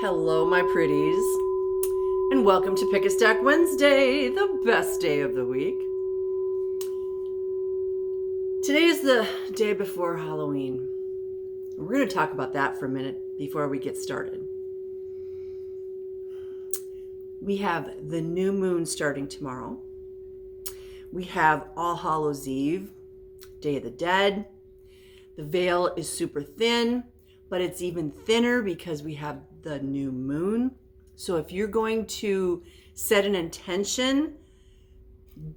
Hello, my pretties, and welcome to Pick a Stack Wednesday, the best day of the week. Today is the day before Halloween. We're going to talk about that for a minute before we get started. We have the new moon starting tomorrow. We have All Hallows Eve, Day of the Dead. The veil is super thin, but it's even thinner because we have the new moon. So if you're going to set an intention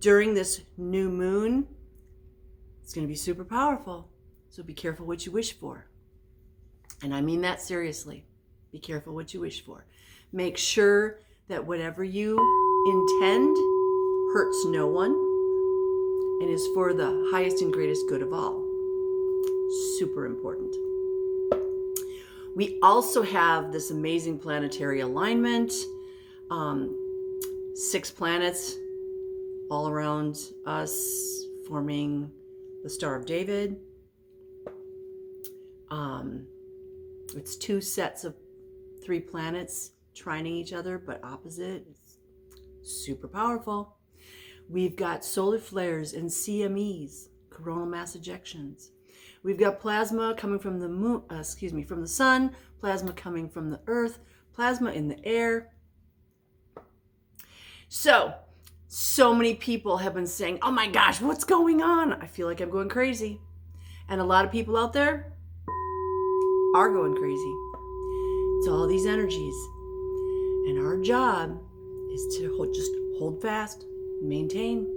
during this new moon, it's going to be super powerful. So be careful what you wish for. And I mean that seriously. Be careful what you wish for. Make sure that whatever you intend hurts no one and is for the highest and greatest good of all. Super important. We also have this amazing planetary alignment, 6 planets all around us forming the Star of David. It's 2 sets of 3 planets trining each other, but opposite. It's super powerful. We've got solar flares and CMEs, coronal mass ejections. We've got plasma coming from the moon, from the sun, plasma coming from the earth, plasma in the air. So many people have been saying, oh my gosh, what's going on? I feel like I'm going crazy. And a lot of people out there are going crazy. It's all these energies. And our job is to just hold fast, maintain,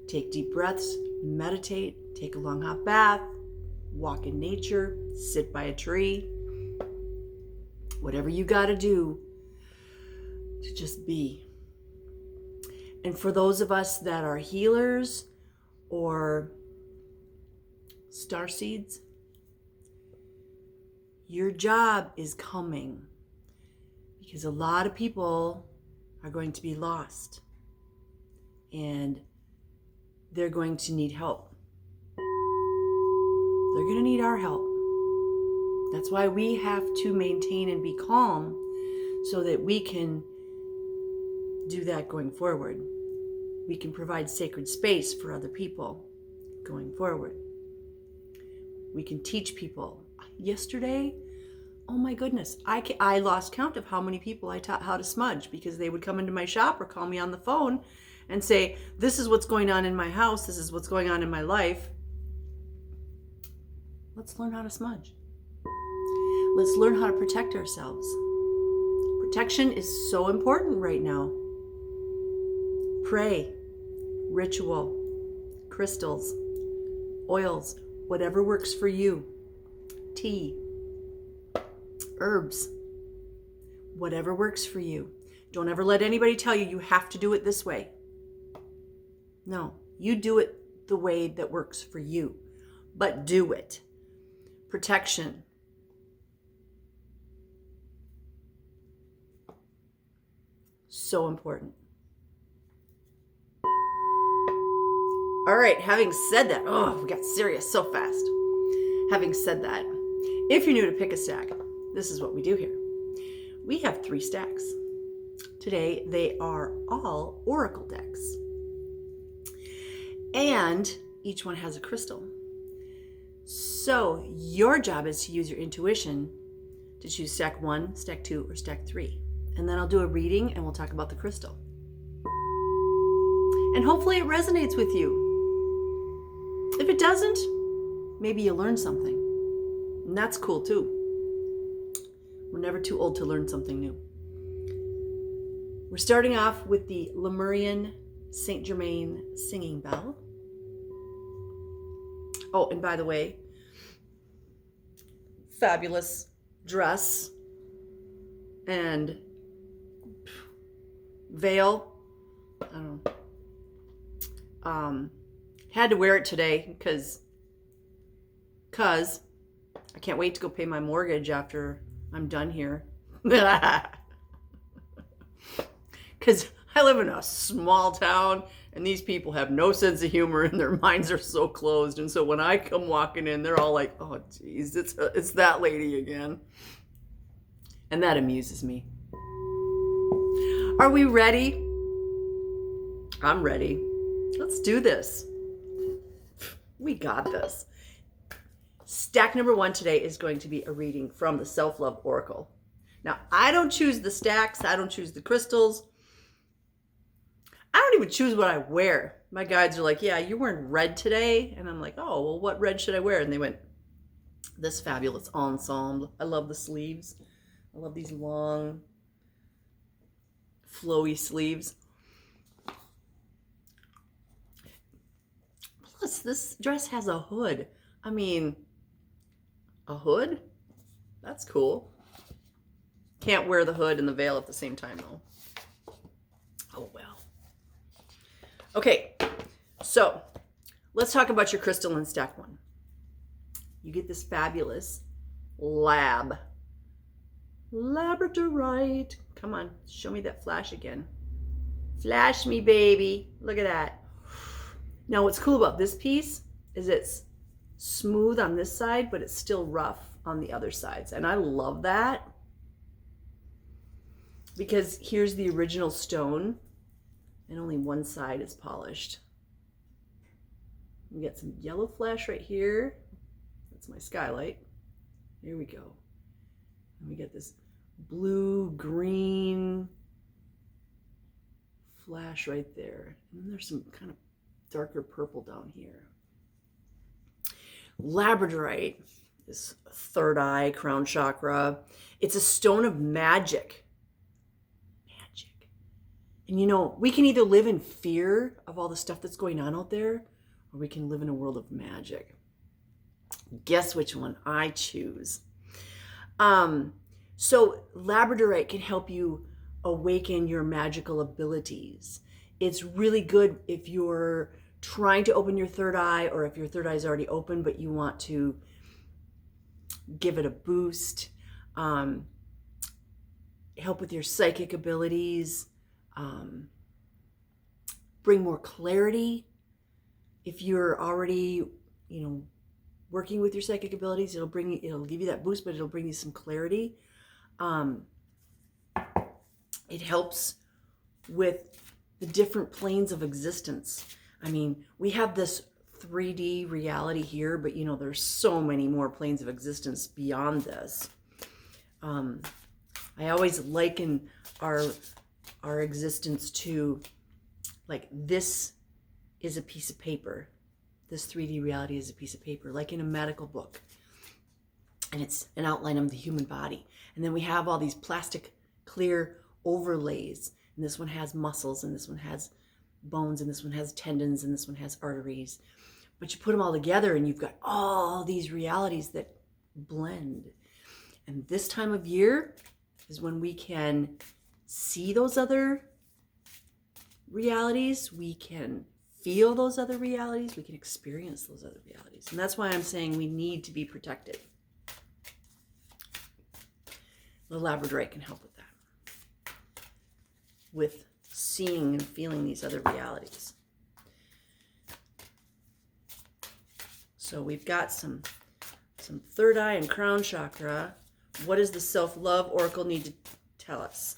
take deep breaths, meditate, take a long hot bath, walk in nature, sit by a tree, whatever you got to do to just be. And for those of us that are healers or star seeds, your job is coming because a lot of people are going to be lost and they're going to need help. They're going to need our help. That's why we have to maintain and be calm so that we can do that going forward. We can provide sacred space for other people going forward. We can teach people. Yesterday, oh my goodness, I lost count of how many people I taught how to smudge because they would come into my shop or call me on the phone and say, this is what's going on in my house, this is what's going on in my life. Let's learn how to smudge. Let's learn how to protect ourselves. Protection is so important right now. Pray, ritual, crystals, oils, whatever works for you. Tea, herbs, whatever works for you. Don't ever let anybody tell you you have to do it this way. No, you do it the way that works for you, but do it. Protection. So important. All right, having said that, we got serious so fast. Having said that, if you're new to Pick a Stack, this is what we do here. We have 3 stacks. Today, they are all oracle decks. And each one has a crystal. So your job is to use your intuition to choose stack 1, stack 2, or stack 3. And then I'll do a reading and we'll talk about the crystal. And hopefully it resonates with you. If it doesn't, maybe you learn something. And that's cool too. We're never too old to learn something new. We're starting off with the Lemurian Saint Germain singing bell. Oh, and by the way, fabulous dress and veil. I don't know. Had to wear it today because I can't wait to go pay my mortgage after I'm done here. Because I live in a small town and these people have no sense of humor and their minds are so closed. And so when I come walking in, they're all like, oh, geez, it's that lady again. And that amuses me. Are we ready? I'm ready. Let's do this. We got this. Stack number 1 today is going to be a reading from the Self-Love Oracle. Now, I don't choose the stacks. I don't choose the crystals. I don't even choose what I wear. My guides are like, yeah, you're wearing red today. And I'm like, oh, well, what red should I wear? And they went, this fabulous ensemble. I love the sleeves. I love these long, flowy sleeves. Plus, this dress has a hood. I mean, a hood? That's cool. Can't wear the hood and the veil at the same time, though. Oh, well. Okay, so let's talk about your crystal in stack 1. You get this fabulous labradorite. Come on, show me that flash again. Flash me, baby. Look at that. Now, what's cool about this piece is it's smooth on this side, but it's still rough on the other sides. And I love that because here's the original stone and only one side is polished. We got some yellow flash right here. That's my skylight. Here we go. And we get this blue, green flash right there. And then there's some kind of darker purple down here. Labradorite, this third eye, crown chakra. It's a stone of magic. And you know, we can either live in fear of all the stuff that's going on out there, or we can live in a world of magic. Guess which one I choose. So labradorite can help you awaken your magical abilities. It's really good if you're trying to open your third eye, or if your third eye is already open, but you want to give it a boost. Help with your psychic abilities. Bring more clarity. If you're already, working with your psychic abilities, it'll give you that boost, but it'll bring you some clarity. It helps with the different planes of existence. I mean, we have this 3D reality here, but there's so many more planes of existence beyond this. I always liken our existence to, like, this is a piece of paper. This 3D reality is a piece of paper, like in a medical book. And it's an outline of the human body. And then we have all these plastic clear overlays. And this one has muscles, and this one has bones, and this one has tendons, and this one has arteries. But you put them all together and you've got all these realities that blend. And this time of year is when we can see those other realities, we can feel those other realities, we can experience those other realities. And that's why I'm saying we need to be protected. The labradorite can help with that, with seeing and feeling these other realities. So we've got some third eye and crown chakra. What does the self-love oracle need to tell us?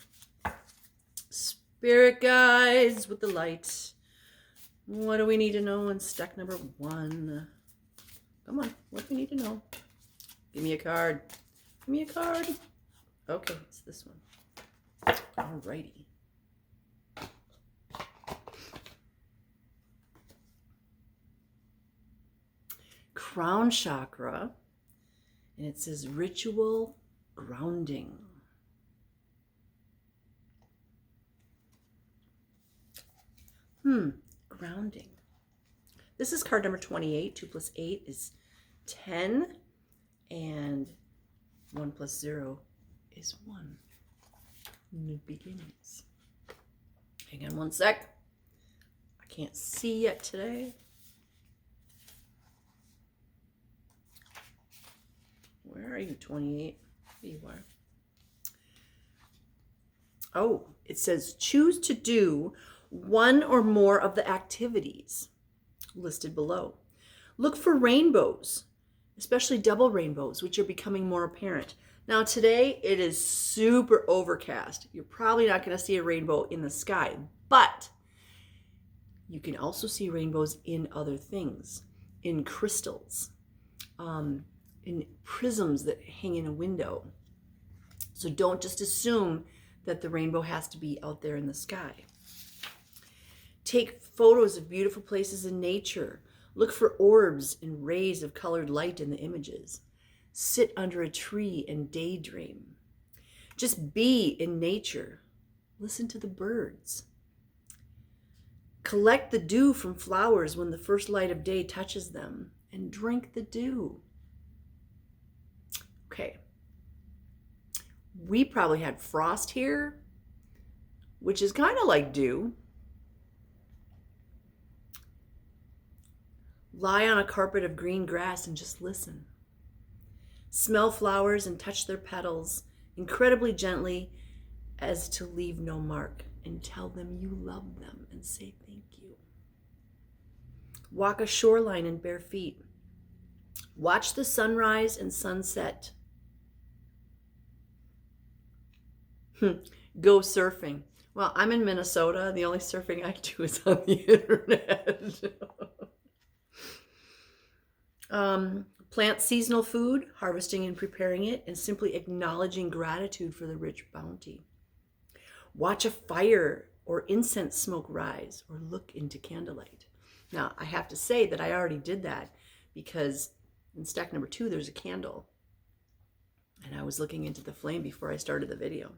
Spirit guides with the light. What do we need to know in stack number 1? Come on, what do we need to know? Give me a card. Give me a card. Okay, it's this one. Alrighty. Crown chakra, and it says ritual grounding. Grounding. This is card number 28. 2 plus 8 is 10, and 1 plus 0 is 1. New beginnings. Hang on one sec. I can't see yet today. Where are you, 28? There you are. Oh, it says choose to do one or more of the activities listed below. Look for rainbows, especially double rainbows, which are becoming more apparent. Now today it is super overcast. You're probably not going to see a rainbow in the sky, but you can also see rainbows in other things, in crystals, in prisms that hang in a window. So don't just assume that the rainbow has to be out there in the sky. Take photos of beautiful places in nature. Look for orbs and rays of colored light in the images. Sit under a tree and daydream. Just be in nature. Listen to the birds. Collect the dew from flowers when the first light of day touches them, and drink the dew. Okay. We probably had frost here, which is kind of like dew. Lie on a carpet of green grass and just listen. Smell flowers and touch their petals incredibly gently as to leave no mark, and tell them you love them and say thank you. Walk a shoreline in bare feet. Watch the sunrise and sunset. Go surfing. Well, I'm in Minnesota. The only surfing I do is on the internet. Plant seasonal food, harvesting and preparing it, and simply acknowledging gratitude for the rich bounty. Watch a fire or incense smoke rise, or look into candlelight. Now, I have to say that I already did that, because in stack number 2, there's a candle. And I was looking into the flame before I started the video.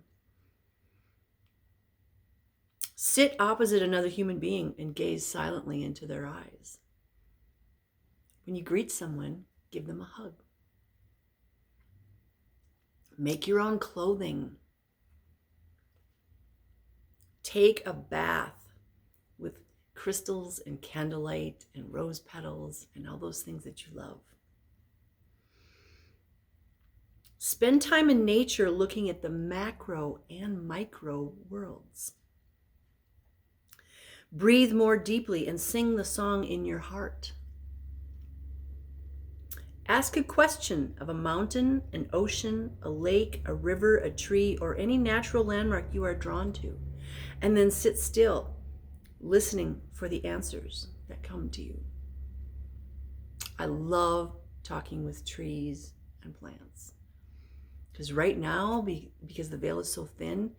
Sit opposite another human being and gaze silently into their eyes. When you greet someone, give them a hug. Make your own clothing. Take a bath with crystals and candlelight and rose petals and all those things that you love. Spend time in nature looking at the macro and micro worlds. Breathe more deeply and sing the song in your heart. Ask a question of a mountain, an ocean, a lake, a river, a tree, or any natural landmark you are drawn to, and then sit still, listening for the answers that come to you. I love talking with trees and plants, because right now, because the veil is so thin,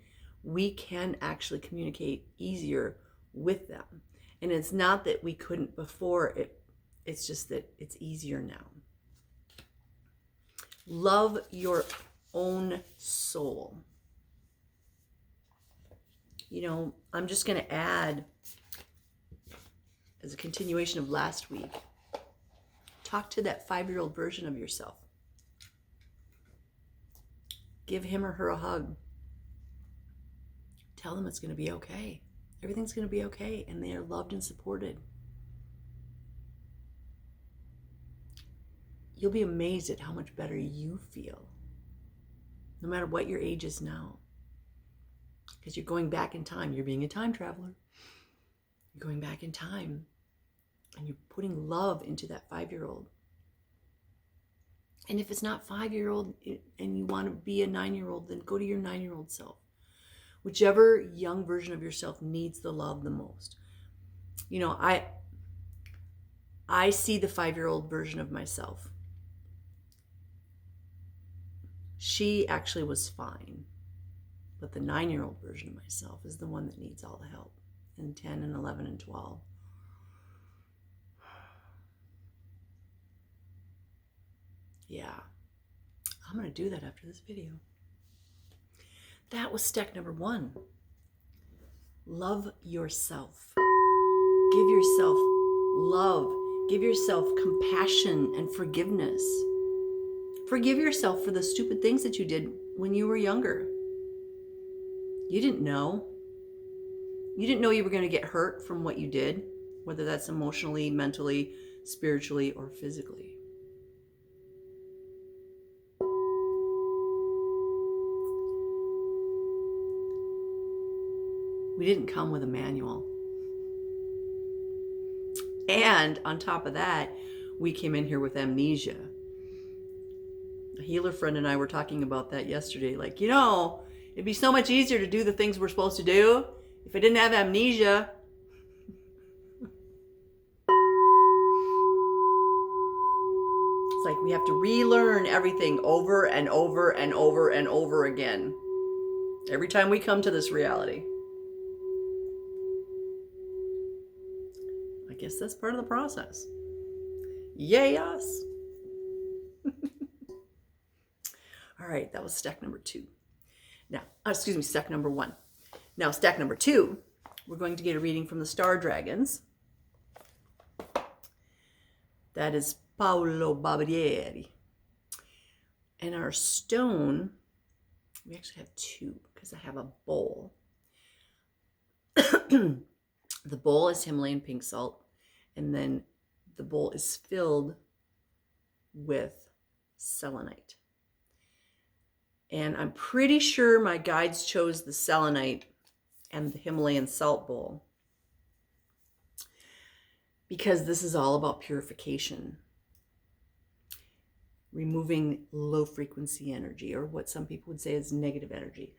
we can actually communicate easier with them. And it's not that we couldn't before, it's just that it's easier now. Love your own soul. You know, I'm just going to add, as a continuation of last week, talk to that 5-year-old version of yourself. Give him or her a hug. Tell them it's going to be okay. Everything's going to be okay, and they are loved and supported. You'll be amazed at how much better you feel, no matter what your age is now. Because you're going back in time. You're being a time traveler. You're going back in time, and you're putting love into that 5-year-old. And if it's not 5-year-old and you want to be a 9-year-old, then go to your 9-year-old self. Whichever young version of yourself needs the love the most. You know, I see the 5-year-old version of myself. She actually was fine. But the 9-year-old version of myself is the one that needs all the help. And 10 and 11 and 12. Yeah. I'm going to do that after this video. That was step number 1. Love yourself. Give yourself love. Give yourself compassion and forgiveness. Forgive yourself for the stupid things that you did when you were younger. You didn't know. You didn't know you were going to get hurt from what you did, whether that's emotionally, mentally, spiritually, or physically. We didn't come with a manual. And on top of that, we came in here with amnesia. A healer friend and I were talking about that yesterday. Like, it'd be so much easier to do the things we're supposed to do if I didn't have amnesia. It's like we have to relearn everything over and over and over and over again. Every time we come to this reality. I guess that's part of the process. Yay us. All right, that was stack number 2. Now, stack number 1. Now, stack number 2, we're going to get a reading from the Star Dragons. That is Paolo Barbieri. And our stone, we actually have 2 because I have a bowl. The bowl is Himalayan pink salt, and then the bowl is filled with selenite. And I'm pretty sure my guides chose the selenite and the Himalayan salt bowl because this is all about purification, removing low frequency energy, or what some people would say is negative energy.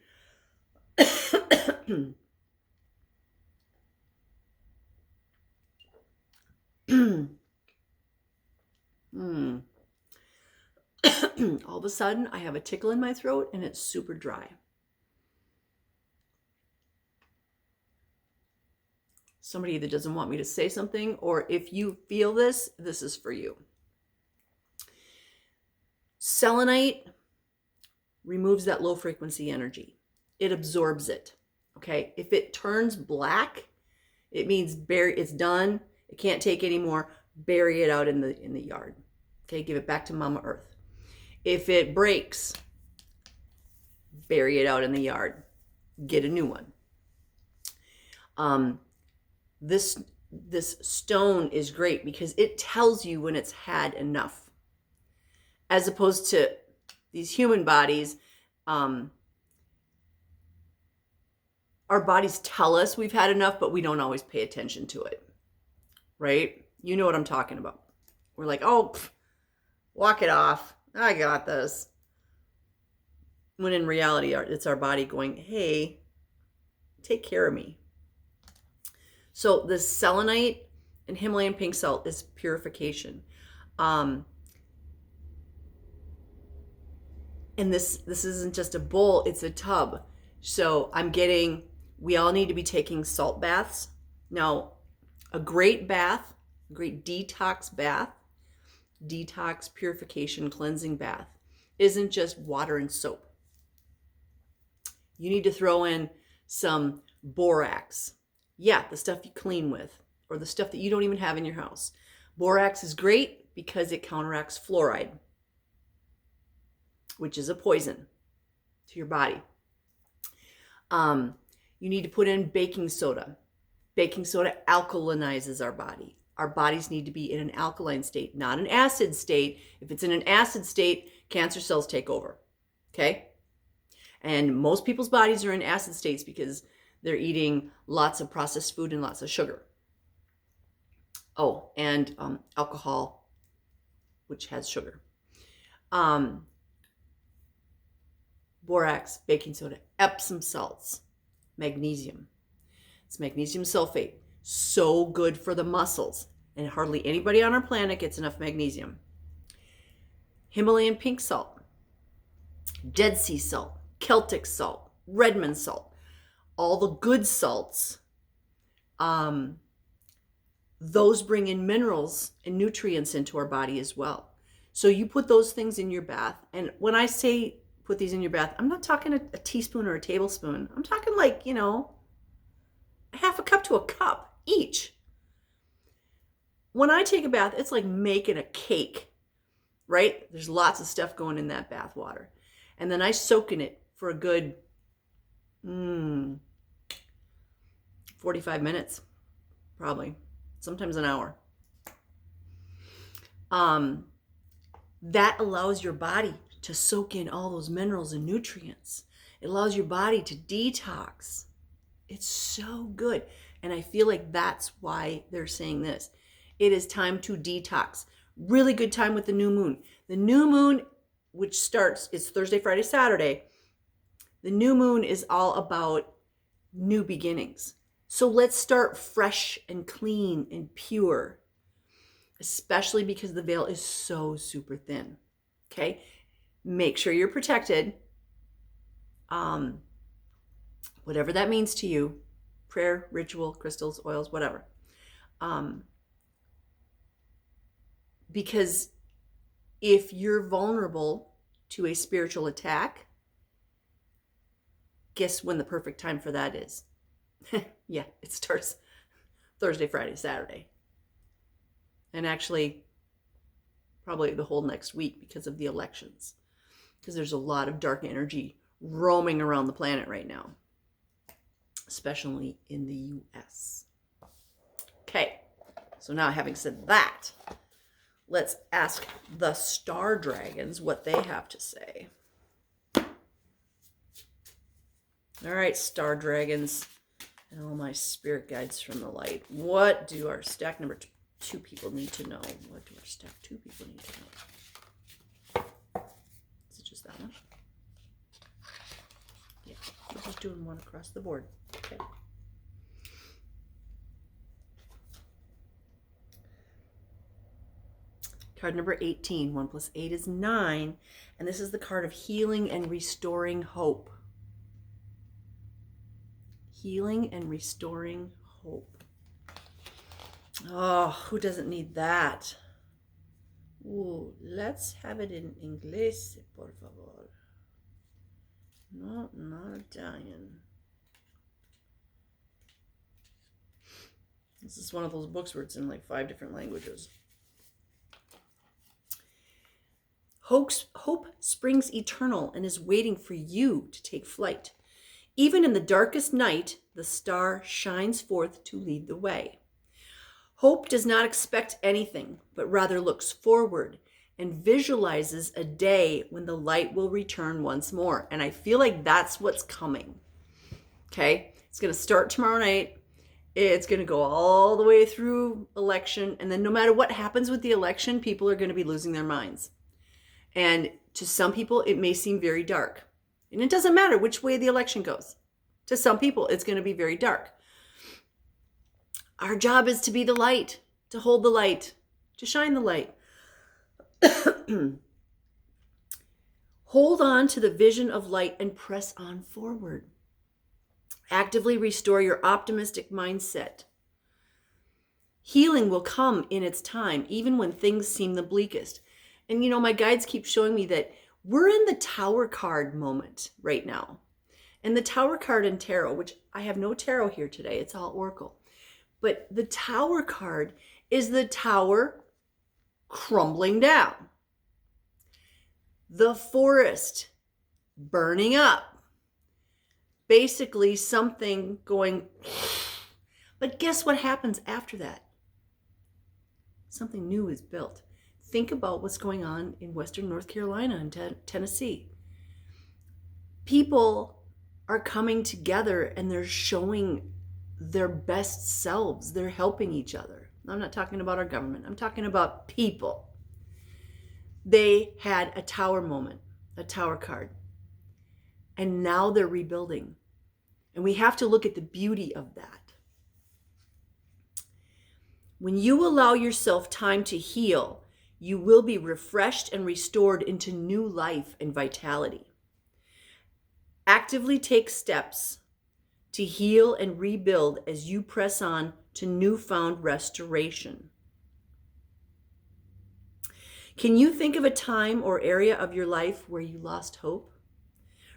All of a sudden, I have a tickle in my throat and it's super dry. Somebody either doesn't want me to say something, or if you feel this, this is for you. Selenite removes that low frequency energy. It absorbs it. Okay. If it turns black, it means it's done. It can't take any more. Bury it out in the yard. Okay. Give it back to Mama Earth. If it breaks, bury it out in the yard. Get a new one. This stone is great because it tells you when it's had enough, as opposed to these human bodies. Our bodies tell us we've had enough, but we don't always pay attention to it, right? You know what I'm talking about. We're like, walk it off. I got this. When in reality, it's our body going, hey, take care of me. So the selenite and Himalayan pink salt is purification. And this isn't just a bowl, it's a tub. So we all need to be taking salt baths. Now, a great bath, a great detox bath, detox, purification, cleansing bath isn't just water and soap. You need to throw in some borax. Yeah, the stuff you clean with, or the stuff that you don't even have in your house. Borax is great because it counteracts fluoride, which is a poison to your body. You need to put in baking soda. Baking soda alkalinizes our body. Our bodies need to be in an alkaline state, not an acid state. If it's in an acid state, cancer cells take over. Okay? And most people's bodies are in acid states because they're eating lots of processed food and lots of sugar. Oh, and alcohol, which has sugar. Borax, baking soda, Epsom salts, magnesium. It's magnesium sulfate. So good for the muscles. And hardly anybody on our planet gets enough magnesium. Himalayan pink salt, Dead Sea salt, Celtic salt, Redmond salt, all the good salts, those bring in minerals and nutrients into our body as well. So you put those things in your bath. And when I say put these in your bath, I'm not talking a teaspoon or a tablespoon. I'm talking like, half a cup to a cup each. When I take a bath, it's like making a cake, right? There's lots of stuff going in that bath water. And then I soak in it for a good 45 minutes, probably. Sometimes an hour. That allows your body to soak in all those minerals and nutrients. It allows your body to detox. It's so good. And I feel like that's why they're saying this. It is time to detox. Really good time with the new moon. The new moon which starts, it's Thursday, Friday, Saturday. The new moon is all about new beginnings. So let's start fresh and clean and pure, especially because the veil is so super thin. Okay? Make sure you're protected. Whatever that means to you, prayer, ritual, crystals, oils, whatever. Because if you're vulnerable to a spiritual attack, guess when the perfect time for that is? Yeah, it starts Thursday, Friday, Saturday. And actually, probably the whole next week because of the elections. Because there's a lot of dark energy roaming around the planet right now, especially in the US. Okay, so now having said that, let's ask the star dragons what they have to say. All right, star dragons and all my spirit guides from the light. What do our stack number 2 people need to know? What do our stack 2 people need to know? Is it just that one? Yeah, we're just doing one across the board. Okay. Card number 18. 1 plus 8 is 9. And this is the card of healing and restoring hope. Healing and restoring hope. Oh, who doesn't need that? Ooh, let's have it in English, por favor. No, not Italian. This is one of those books where it's in like 5 different languages. Hope springs eternal and is waiting for you to take flight. Even in the darkest night, the star shines forth to lead the way. Hope does not expect anything, but rather looks forward and visualizes a day when the light will return once more. And I feel like that's what's coming. Okay? It's going to start tomorrow night. It's going to go all the way through election. And then no matter what happens with the election, people are going to be losing their minds. And to some people, it may seem very dark. And it doesn't matter which way the election goes. To some people, it's going to be very dark. Our job is to be the light, to hold the light, to shine the light. Hold on to the vision of light and press on forward. Actively restore your optimistic mindset. Healing will come in its time, even when things seem the bleakest. And you know, my guides keep showing me that we're in the Tower card moment right now. And the Tower card in tarot, which I have no tarot here today, it's all oracle. But the Tower card is the tower crumbling down. The forest burning up. Basically something going, but guess what happens after that? Something new is built. Think about what's going on in Western North Carolina and Tennessee. People are coming together and they're showing their best selves. They're helping each other. I'm not talking about our government. I'm talking about people. They had a tower moment, a tower card. And now they're rebuilding. And we have to look at the beauty of that. When you allow yourself time to heal, you will be refreshed and restored into new life and vitality. Actively take steps to heal and rebuild as you press on to newfound restoration. Can you think of a time or area of your life where you lost hope?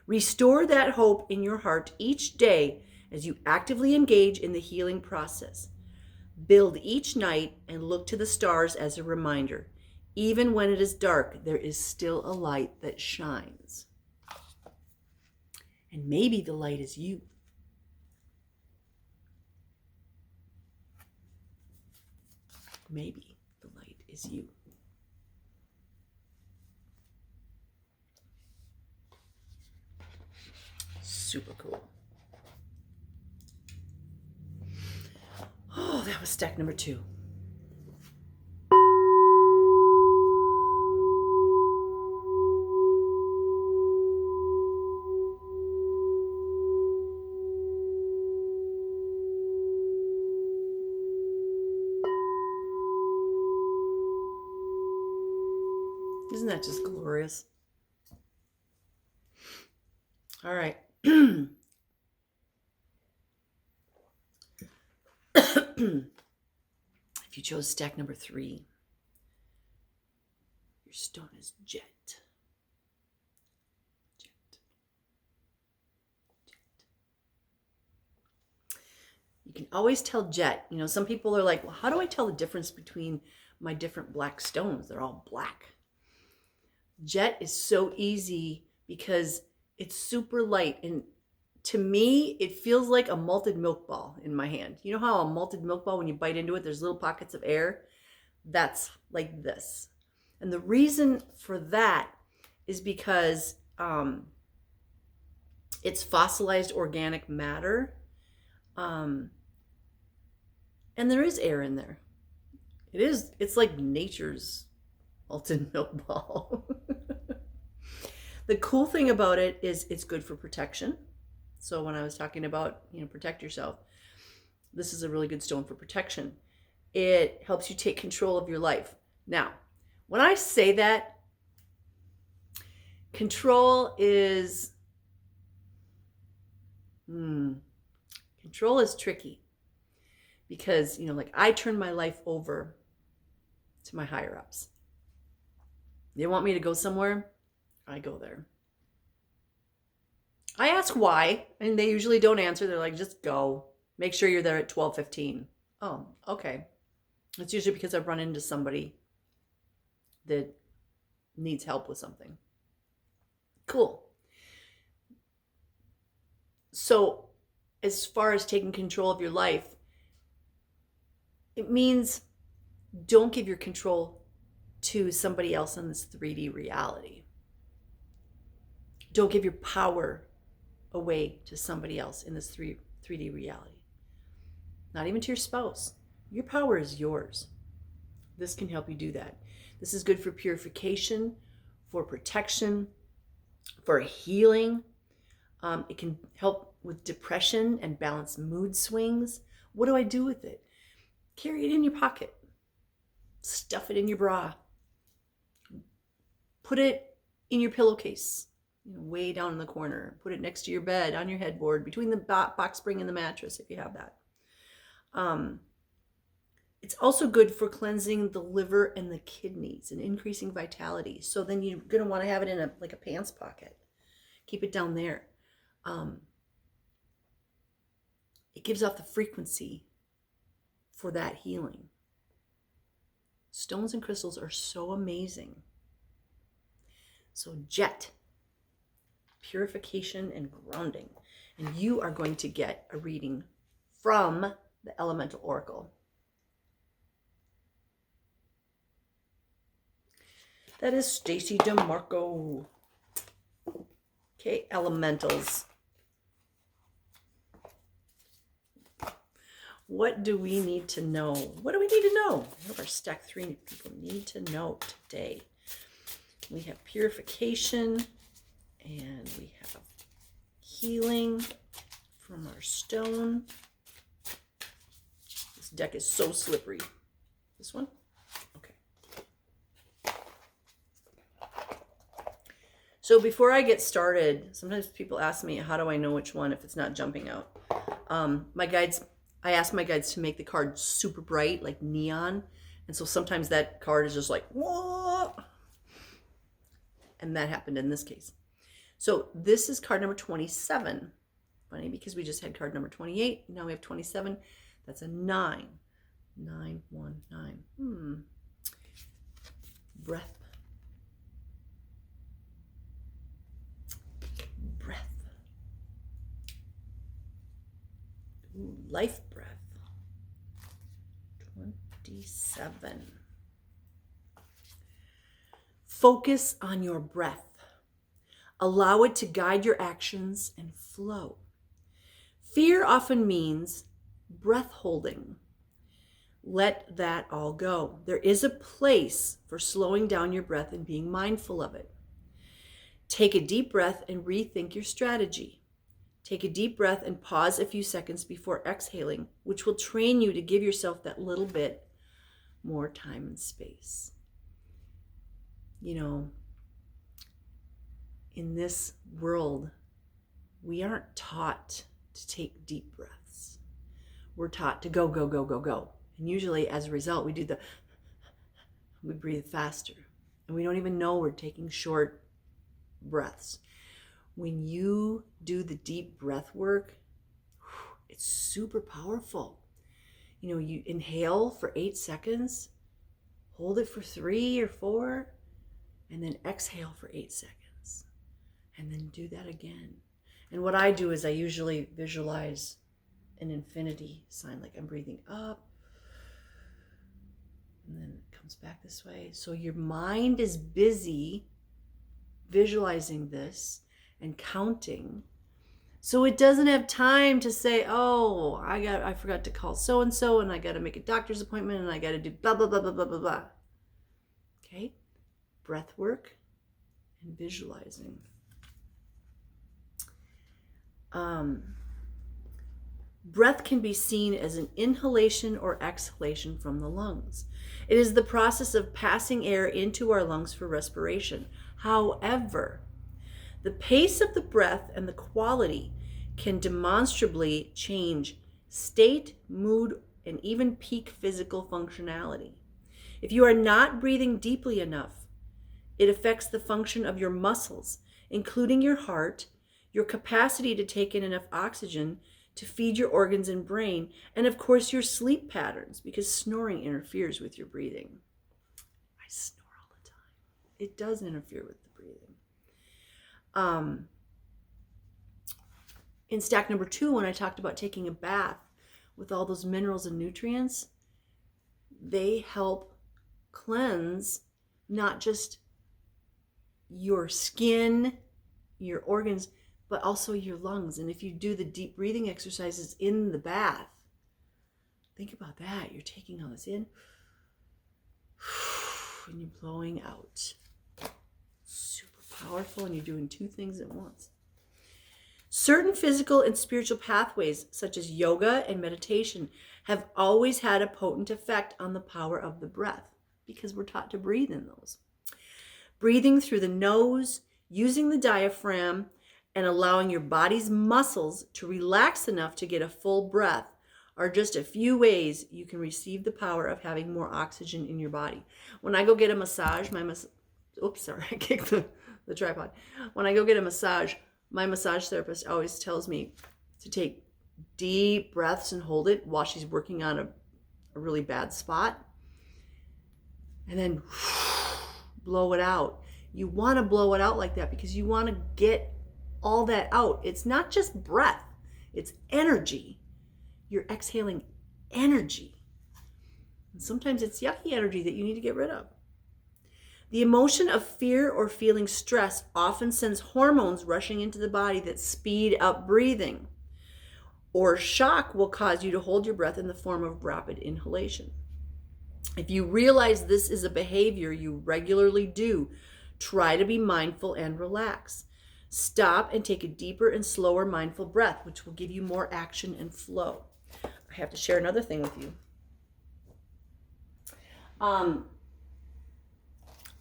Restore that hope in your heart each day as you actively engage in the healing process. Build each night and look to the stars as a reminder. Even when it is dark, there is still a light that shines. And maybe the light is you. Maybe the light is you. Super cool. Oh, that was stack number 2. Isn't that just glorious? All right. If you chose stack number 3, your stone is jet. You can always tell jet. You know, some people are like, well, how do I tell the difference between my different black stones? They're all black. Jet is so easy because it's super light. And to me, it feels like a malted milk ball in my hand. You know how a malted milk ball, when you bite into it, there's little pockets of air? That's like this. And the reason for that is because it's fossilized organic matter. And there is air in there. It's like nature's malted milk ball. The cool thing about it is it's good for protection. So when I was talking about, protect yourself, this is a really good stone for protection. It helps you take control of your life. Now, when I say that, control is tricky because, like I turn my life over to my higher ups. They want me to go somewhere, I go there. I ask why, and they usually don't answer. They're like, just go. Make sure you're there at 12:15. Oh, okay. It's usually because I've run into somebody that needs help with something. Cool. So as far as taking control of your life, it means don't give your control to somebody else in this 3D reality. Don't give your power away to somebody else in this 3D reality. Not even to your spouse. Your power is yours. This can help you do that. This is good for purification, for protection, for healing. It can help with depression and balance mood swings. What do I do with it? Carry it in your pocket. Stuff it in your bra. Put it in your pillowcase, way down in the corner. Put it next to your bed, on your headboard, between the box spring and the mattress, if you have that. It's also good for cleansing the liver and the kidneys and increasing vitality. So then you're going to want to have it in a pants pocket. Keep it down there. It gives off the frequency for that healing. Stones and crystals are so amazing. So jet, purification and grounding. And you are going to get a reading from the Elemental Oracle. That is Stacy DeMarco. Okay, elementals. What do we need to know? What do we need to know? What do our stack 3 people need to know today? We have purification and we have healing from our stone. This deck is so slippery. This one? Okay. So before I get started, sometimes people ask me, how do I know which one if it's not jumping out? I ask my guides to make the card super bright, like neon. And so sometimes that card is just like, what? And that happened in this case. So this is card number 27. Funny because we just had card number 28. Now we have 27. That's a 9. 9, 1, 9. Breath. Breath. Ooh, life breath. 27. Focus on your breath. Allow it to guide your actions and flow. Fear often means breath holding. Let that all go. There is a place for slowing down your breath and being mindful of it. Take a deep breath and rethink your strategy. Take a deep breath and pause a few seconds before exhaling, which will train you to give yourself that little bit more time and space. in this world, we aren't taught to take deep breaths. We're taught to go, go, go, go, go. And usually as a result, we breathe faster. And we don't even know we're taking short breaths. When you do the deep breath work, it's super powerful. You inhale for 8 seconds, hold it for 3 or 4, and then exhale for 8 seconds. And then do that again. And what I do is I usually visualize an infinity sign, like I'm breathing up, and then it comes back this way. So your mind is busy visualizing this and counting. So it doesn't have time to say, oh, I forgot to call so-and-so, and I got to make a doctor's appointment, and I got to do blah, blah, blah, blah, blah, blah, blah. Okay? Breath work and visualizing. Breath can be seen as an inhalation or exhalation from the lungs. It is the process of passing air into our lungs for respiration. However, the pace of the breath and the quality can demonstrably change state, mood, and even peak physical functionality. If you are not breathing deeply enough, it affects the function of your muscles, including your heart, your capacity to take in enough oxygen to feed your organs and brain, and of course your sleep patterns, because snoring interferes with your breathing. I snore all the time. It does interfere with the breathing. In stack number 2, when I talked about taking a bath with all those minerals and nutrients, they help cleanse not just your skin, your organs, but also your lungs. And if you do the deep breathing exercises in the bath, think about that. You're taking all this in and you're blowing out. Super powerful, and you're doing 2 things at once. Certain physical and spiritual pathways, such as yoga and meditation, have always had a potent effect on the power of the breath, because we're taught to breathe in those. Breathing through the nose, using the diaphragm, and allowing your body's muscles to relax enough to get a full breath are just a few ways you can receive the power of having more oxygen in your body. When I go get a massage, I kicked the tripod. When I go get a massage, my massage therapist always tells me to take deep breaths and hold it while she's working on a really bad spot, and then blow it out. You want to blow it out like that because you want to get all that out. It's not just breath, it's energy. You're exhaling energy. And sometimes it's yucky energy that you need to get rid of. The emotion of fear or feeling stress often sends hormones rushing into the body that speed up breathing. Or shock will cause you to hold your breath in the form of rapid inhalation. If you realize this is a behavior you regularly do, try to be mindful and relax. Stop and take a deeper and slower mindful breath, which will give you more action and flow. I have to share another thing with you.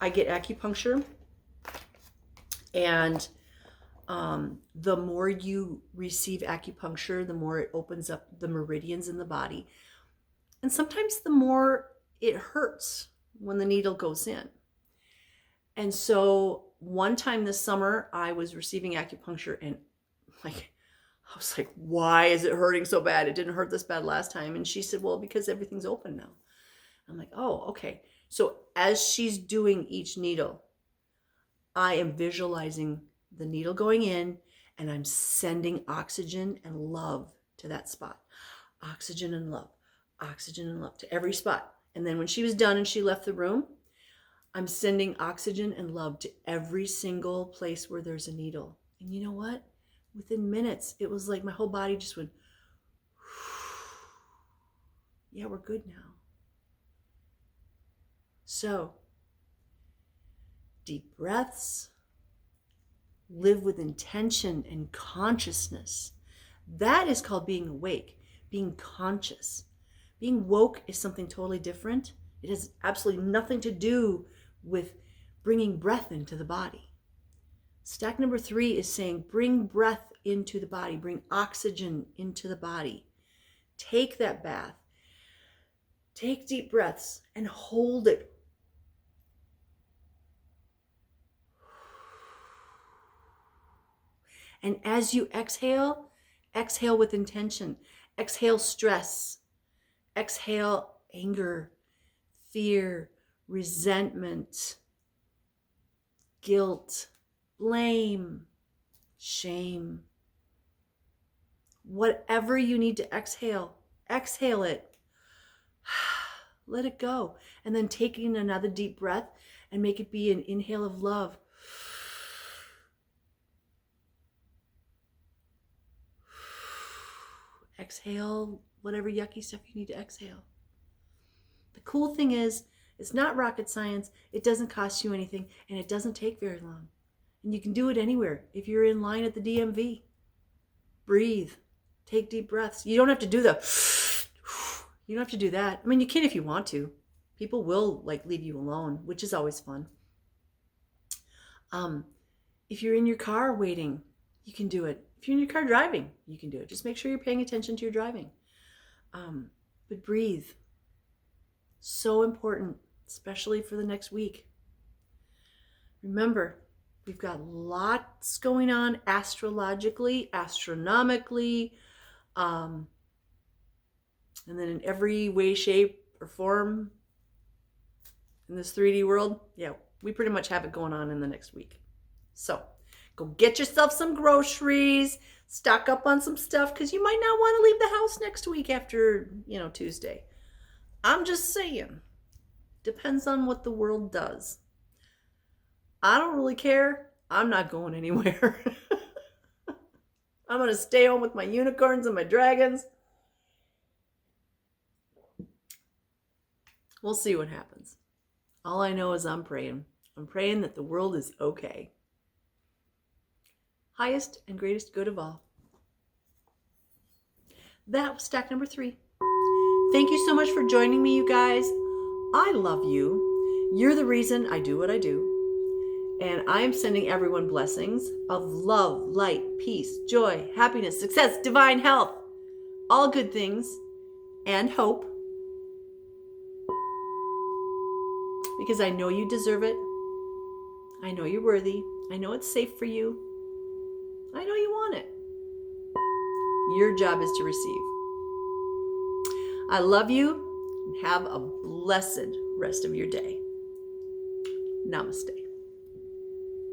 I get acupuncture, and the more you receive acupuncture, the more it opens up the meridians in the body. And sometimes the more it hurts when the needle goes in. And so one time this summer, I was receiving acupuncture, and I was like, why is it hurting so bad? It didn't hurt this bad last time. And she said, well, because everything's open now. I'm like, oh, okay. So as she's doing each needle, I am visualizing the needle going in, and I'm sending oxygen and love to that spot. Oxygen and love to every spot. And then when she was done and she left the room, I'm sending oxygen and love to every single place where there's a needle. And you know what? Within minutes, it was like my whole body just went, yeah, we're good now. So, deep breaths, live with intention and consciousness. That is called being awake, being conscious. Being woke is something totally different. It has absolutely nothing to do with bringing breath into the body. Stack number 3 is saying bring breath into the body, bring oxygen into the body. Take that bath. Take deep breaths and hold it. And as you exhale, exhale with intention. Exhale stress. Exhale anger, fear, resentment, guilt, blame, shame. Whatever you need to exhale, exhale it. Let it go. And then taking another deep breath and make it be an inhale of love. Exhale whatever yucky stuff you need to exhale. The cool thing is, it's not rocket science. It doesn't cost you anything, and it doesn't take very long. And you can do it anywhere. If you're in line at the DMV, breathe, take deep breaths. You don't have to do you don't have to do that. I mean, you can if you want to. People will leave you alone, which is always fun. If you're in your car waiting, you can do it. If you're in your car driving, you can do it. Just make sure you're paying attention to your driving. But breathe. So important, especially for the next week. Remember, we've got lots going on astrologically, astronomically, and then in every way, shape, or form in this 3D world. Yeah, we pretty much have it going on in the next week. So go get yourself some groceries, stock up on some stuff, because you might not want to leave the house next week after, Tuesday. I'm just saying, depends on what the world does. I don't really care. I'm not going anywhere. I'm going to stay home with my unicorns and my dragons. We'll see what happens. All I know is I'm praying. I'm praying that the world is okay. Highest and greatest good of all. That was stack number 3. Thank you so much for joining me, you guys. I love you. You're the reason I do what I do. And I'm sending everyone blessings of love, light, peace, joy, happiness, success, divine health, all good things, and hope. Because I know you deserve it. I know you're worthy. I know it's safe for you. I know you want it. Your job is to receive. I love you, and have a blessed rest of your day. Namaste.